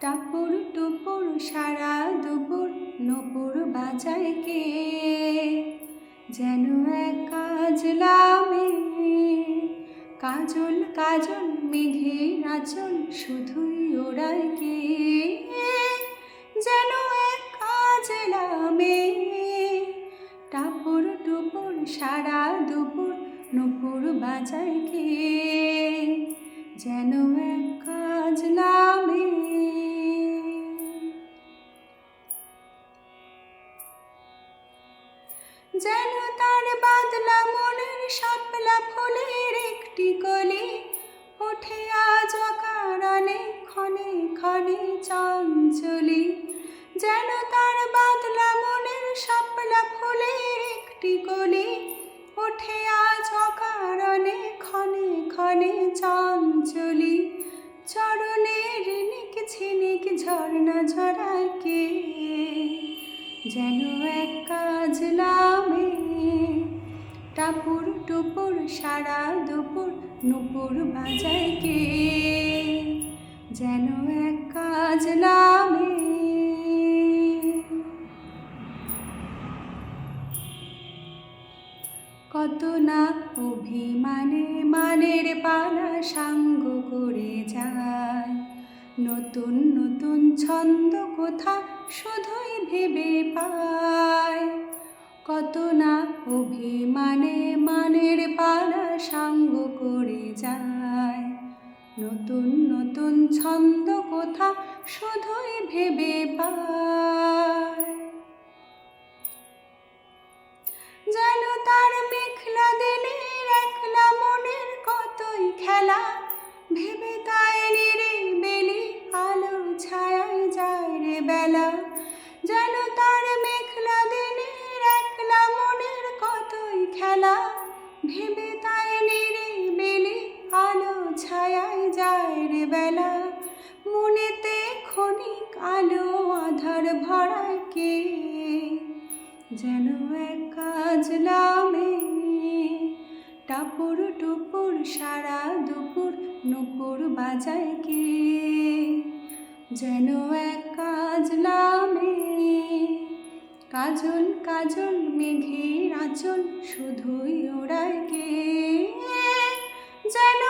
টাপুর টুপুর সারা দুপুর নপুর বাজায় কে, যেন এক কাজলা মেয়ে। কাজল কাজল মেঘের আঁচল শুধুই ওড়ায় কে, যেন এক কাজলা মেয়ে। টাপুর টুপুর সারা দুপুর নপুর বাজায় কে, যেন এক কাজলা মেয়ে। যেন তার বাদলা মনের শাপলা ফুলের একটি কলি, ওঠে আজ অকারণে ক্ষণে ক্ষণে চঞ্চলি। যেন তার বাদলা মনের শাপলা ফুলের একটি কলি, ওঠে আজ অকারণে ক্ষণে ক্ষণে চঞ্চলি। চরণের নিক ঝিনিক ঝর্ণা ঝরায় কে, যেন এক কাজলা মেয়ে। টাপুর টুপুর সারা দুপুর নূপুর বাজায় কে, যেন এক কাজলা মেয়ে। কত না অভিমানে মানের পালা সাঙ্গ করে যায়, নতুন নতুন ছন্দ কোথা শুধুই ভেবে পায়। কত না অভিমানে মানের পালা সাঙ্গ করে যায়, নতুন নতুন ছন্দ কোথা শুধুই ভেবে পায়। যেন তার মেঘলা দিনের একলা মনের কতই খেলা, ভেবে তাই নিরিবিলি আলো ছায়ায় যায় রে বেলা। যেন তার মেঘলা দিনের একলা মনের কতই খেলা, ভেবে তাই নিরিবিলি আলো ছায়ায় যায় রে বেলা। মনেতে ক্ষণিক আলো আধার ভরায় কে, যেন এক কাজলা মেয়ে। টাপুর টুপুর সারা দুপুর নূপুর বাজায় কে, যেন এক কাজলা মেয়ে। কাজল কাজল মেঘের আঁচল শুধুই ওড়ায় কে, যেন